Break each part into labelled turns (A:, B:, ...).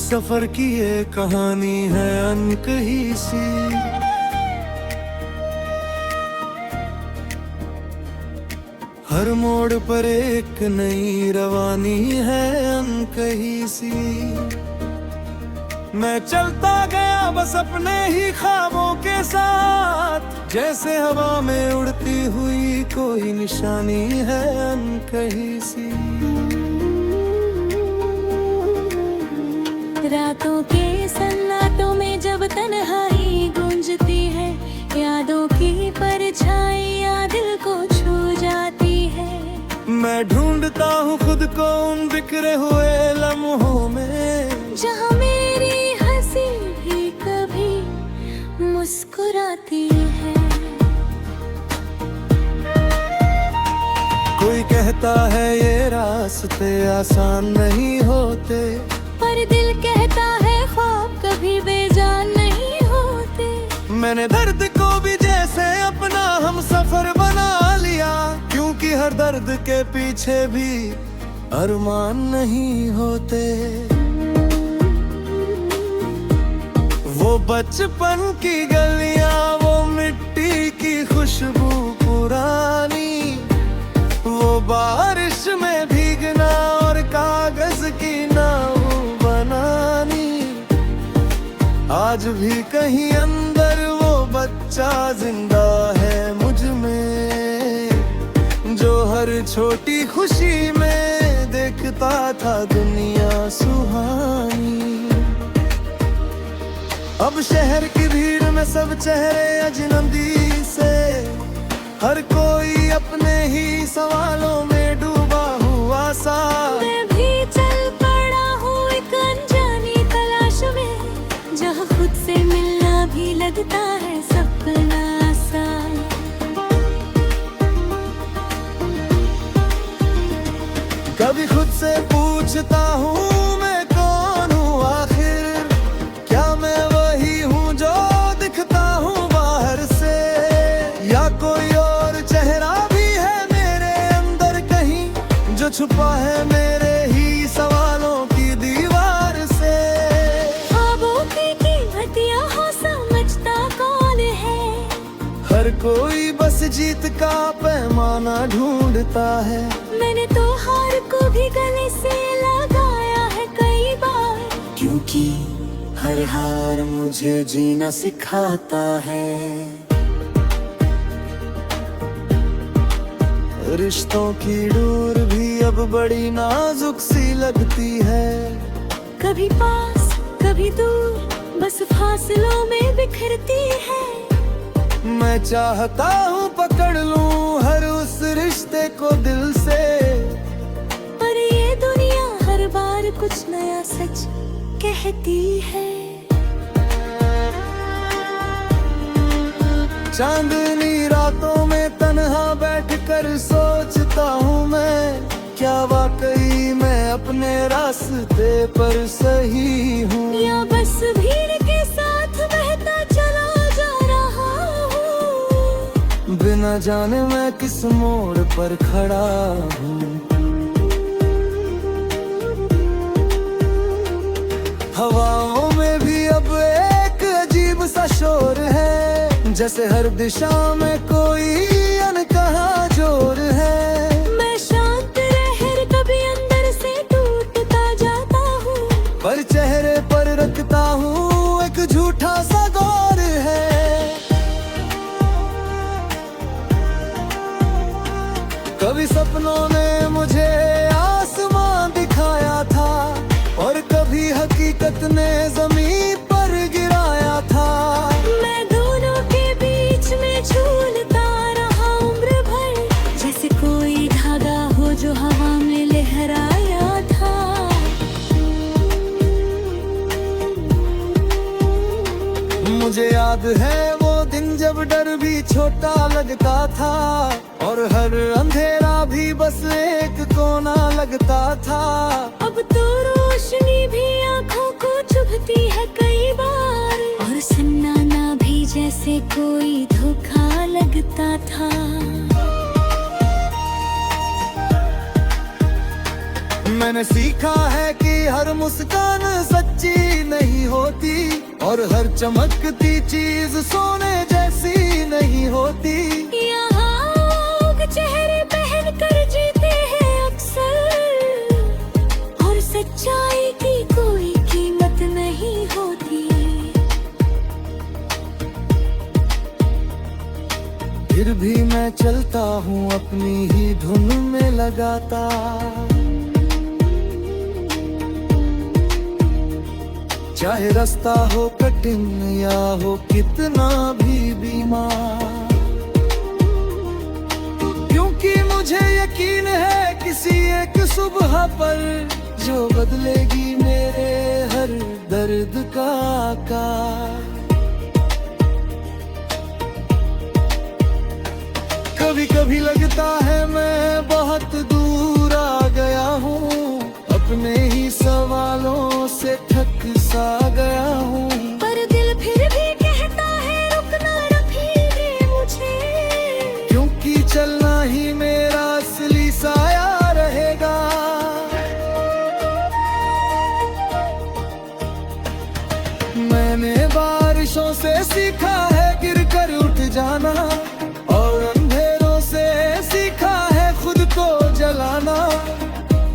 A: सफर की ये कहानी है अनकही सी। हर मोड़ पर एक नई रवानी है अनकही सी। मैं चलता गया बस अपने ही ख्वाबों के साथ, जैसे हवा में उड़ती हुई कोई निशानी है अनकही सी।
B: रातों के सन्नाटों में जब तन्हाई गूंजती है, यादों की परछाइयां दिल को छू जाती है।
A: मैं ढूंढता हूँ खुद को उन बिखरे हुए लम्हों में,
B: जहाँ मेरी हंसी भी कभी मुस्कुराती है।
A: कोई कहता है ये रास्ते आसान नहीं होते,
B: पर दिल कहता है ख्वाब कभी बेजान नहीं होते।
A: मैंने दर्द को भी जैसे अपना हम सफर बना लिया, क्योंकि हर दर्द के पीछे भी अरमान नहीं होते। वो बचपन की गलियां, वो मिट्टी की खुशबू पुरानी, वो बारिश में भीगना और कागज की नाव बनानी। आज भी कहीं अंदर वो बच्चा जिंदा है मुझ में, जो हर छोटी खुशी में देखता था दुनिया सुहानी। अब शहर की भीड़ में सब चेहरे अजनबी से, हर कोई अपने ही सवालों में डूबा हुआ सा।
B: मैं भी चल पड़ा हूँ एक अनजानी तलाश में, जहाँ खुद से मिलना भी लगता है सपना सा।
A: कभी खुद से पूछता हूँ मैं कौन हूँ आखिर, क्या मैं वही हूँ जो दिखता हूँ बाहर से, या कोई और चेहरा भी है मेरे अंदर कहीं, जो छुपा है मेरे ही सवालों की दीवार से।
B: ख्वाबों की कीमतियाँ हो समझता कौन है,
A: हर कोई बस जीत का पैमाना ढूंढता है।
B: मैंने तो हार को भी गले से लगाया है कई बार,
A: क्योंकि हर हार मुझे जीना सिखाता है। रिश्तों की डोर भी अब बड़ी नाजुक सी लगती है,
B: कभी पास कभी दूर बस फासलों में बिखरती है।
A: मैं चाहता हूँ पकड़ लूँ हर उस रिश्ते को दिल से,
B: पर ये दुनिया हर बार कुछ नया सच कहती है।
A: चांदनी रातों में तन्हा बैठकर सोचता हूँ मैं, क्या वाकई मैं अपने रास्ते पर सही हूँ,
B: या बस भीड़ के साथ बहता चला जा रहा हूँ,
A: बिना जाने मैं किस मोड़ पर खड़ा हूँ। हवाओं में भी अब एक अजीब सा शोर है, जैसे हर दिशा में कोई अनकहा जोर है।
B: मैं शांत लहर कभी अंदर से टूटता जाता हूँ,
A: पर चेहरे पर रखता हूँ एक झूठा सा गौर है। कभी सपनों ने मुझे आसमां दिखाया था, और कभी हकीकत ने ज़मीन पर गिराया था।
B: मैं दोनों के बीच में झूलता रहा उम्र भर, जैसे कोई धागा हो जो हवा में लहराया था।
A: मुझे याद है वो दिन जब डर भी छोटा लगता था, और हर अंधेरा भी बस एक कोना लगता था।
B: अब तो रोशनी भी आँखों को चुभती है कई बार, और सन्नाटा भी जैसे कोई धोखा लगता था।
A: मैंने सीखा है कि हर मुस्कान सच्ची नहीं होती, और हर चमकती चीज सोने जैसी नहीं होती।
B: यहाँ लोग चेहरे पहन कर जीते हैं अक्सर, और सच्चाई की कोई कीमत नहीं होती।
A: फिर भी मैं चलता हूँ अपनी ही धुन में लगाता, चाहे रास्ता हो कठिन या हो कितना भी बीमार, क्योंकि मुझे यकीन है किसी एक सुबह पर जो बदलेगी मेरे हर दर्द का आकार। कभी कभी लगता है मैं बहुत दूर आ गया हूँ, अपने ही सवालों से थक सा गया हूँ,
B: पर दिल फिर भी कहता है रुकना रखिए मुझे,
A: क्योंकि चलना ही मेरा असली साया रहेगा। मैंने बारिशों से सीखा है गिर कर उठ जाना, और अंधेरों से सीखा है खुद को जलाना।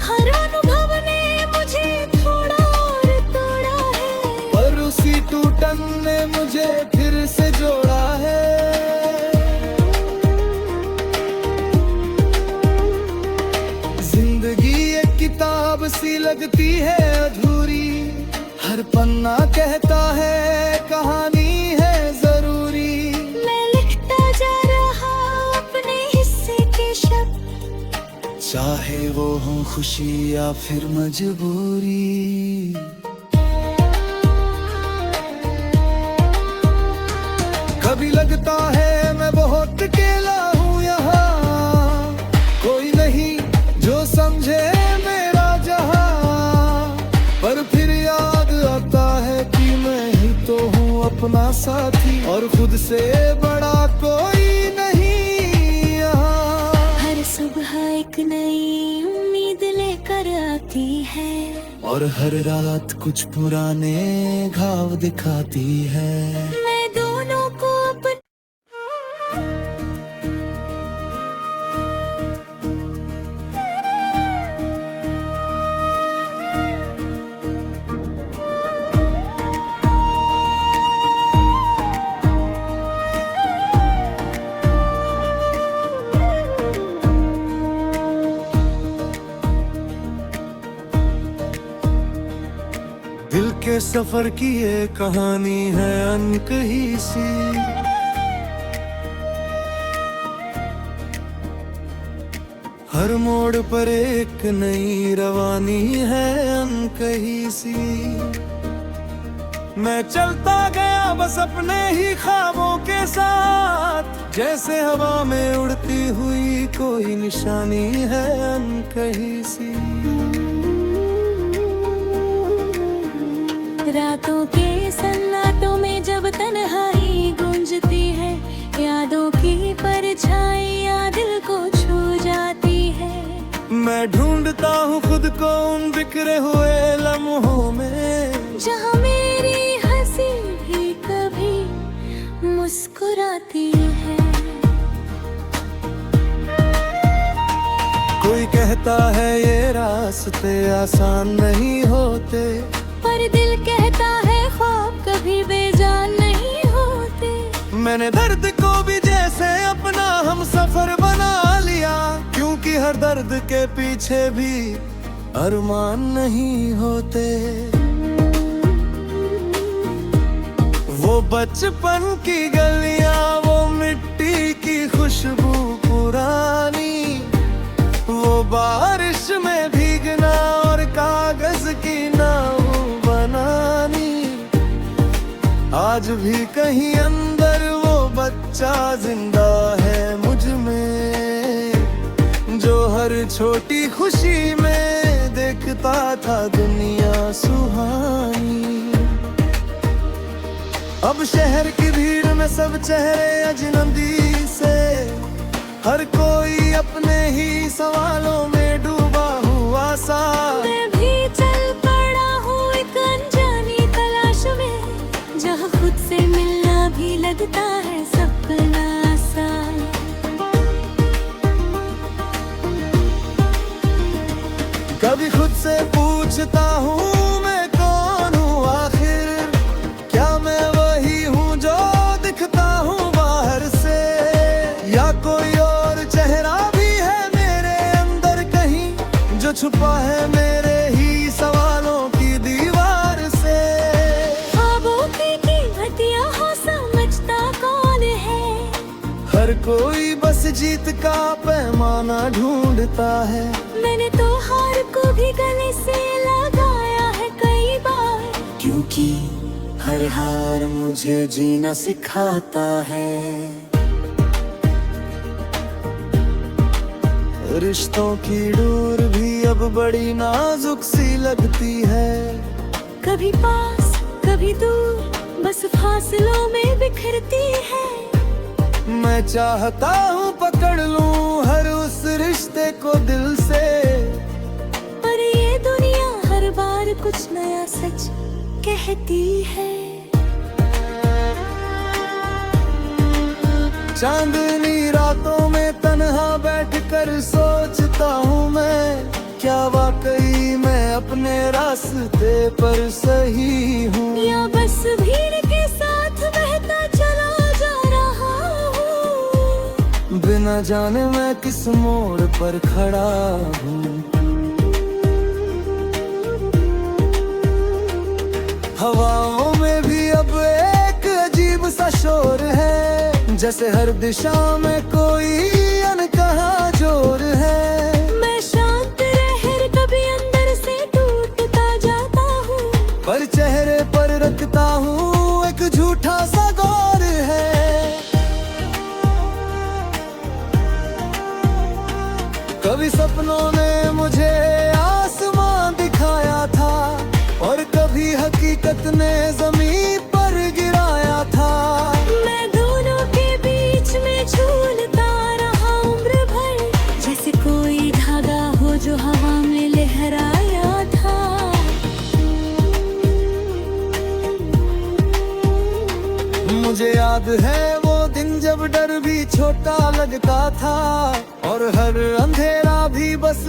B: हर अनुभव ने मुझे थोड़ा और तोड़ा है,
A: पर उसी टूटन ने मुझे फिर से जोड़ा है। जिंदगी एक किताब सी लगती है अधूरी, हर पन्ना कहता है कहानी है जरूरी।
B: मैं लिखता जा रहा अपने हिस्से के शब्द,
A: चाहे वो हो खुशी या फिर मजबूरी। कभी लगता है मैं बहुत अकेला हूँ यहाँ, कोई नहीं जो समझे मेरा जहाँ, पर फिर याद आता है कि मैं ही तो हूँ अपना साथी, और खुद से बड़ा कोई नहीं यहाँ।
B: हर सुबह एक नई उम्मीद लेकर आती है,
A: और हर रात कुछ पुराने घाव दिखाती है।
B: मैं दोनों को अपन
A: दिल के सफर की ये कहानी है अनकही सी, हर मोड़ पर एक नई रवानी है अनकही सी। मैं चलता गया बस अपने ही ख्वाबों के साथ, जैसे हवा में उड़ती हुई कोई निशानी है अनकही सी।
B: रातों के सन्नाटों में जब तन्हाई गूंजती है, यादों की परछाइयां दिल को छू जाती है।
A: मैं ढूंढता हूँ खुद को उन बिखरे हुए लम्हों में,
B: जहाँ मेरी हंसी भी कभी मुस्कुराती है।
A: कोई कहता है ये रास्ते आसान नहीं होते,
B: पर दिल कहता है ख्वाब कभी बेजान नहीं होते।
A: मैंने दर्द को भी जैसे अपना हम सफर बना लिया, क्योंकि हर दर्द के पीछे भी अरमान नहीं होते। वो बचपन की गलियां, वो मिट्टी की खुशबू पुरानी, वो बारिश में भीगना और कागज की नाव बनानी। आज भी कहीं अंदर वो बच्चा जिंदा है मुझ में, जो हर छोटी खुशी में देखता था दुनिया सुहानी। अब शहर की भीड़ में सब चेहरे अजनबी से, हर कोई अपने ही सवालों में डूबा हुआ सा।
B: मैं भी चल पड़ा है सपना सा।
A: कभी खुद से पूछता हूँ मैं कौन हूँ आखिर, क्या मैं वही हूँ जो दिखता हूँ बाहर से, या कोई और चेहरा भी है मेरे अंदर कहीं जो छुपा है मेरे ही सवालों की दीवार से।
B: ख्वाबों की कीमतियाँ हो समझता कौन है,
A: हर कोई बस जीत का पैमाना ढूंढता है।
B: मैंने तो हार को भी गले से लगाया है कई बार,
A: क्योंकि हर हार मुझे जीना सिखाता है। रिश्तों की डोर भी अब बड़ी नाजुक सी लगती है,
B: कभी पास कभी दूर बस फासलों में बिखरती है।
A: मैं चाहता हूँ पकड़ लूँ हर उस रिश्ते को दिल से,
B: पर ये दुनिया हर बार कुछ नया सच कहती है।
A: चांदनी रातों में तन्हा बैठकर सोचता हूँ मैं, क्या वाकई मैं अपने रास्ते पर सही हूँ,
B: या बस भीड़ के साथ बहता चला जा रहा हूँ,
A: बिना जाने मैं किस मोड़ पर खड़ा हूँ। हवाओं में भी अब एक अजीब सा शोर है, जैसे हर दिशा में कोई अनकहा जोर है।
B: मैं शांत रहकर कभी अंदर से टूटता जाता हूँ,
A: पर चेहरे पर रखता हूँ एक झूठा सा गौर है। कभी सपनों ने मुझे आसमां दिखाया था, और कभी हकीकत ने ज़मीन पर गिराया था।
B: मैं दोनों के बीच में झूलता रहा उम्र भर, जैसे कोई धागा हो जो हवा में लहराया था।
A: मुझे याद है वो दिन जब डर भी छोटा लगता था, और हर अंधेरा भी बस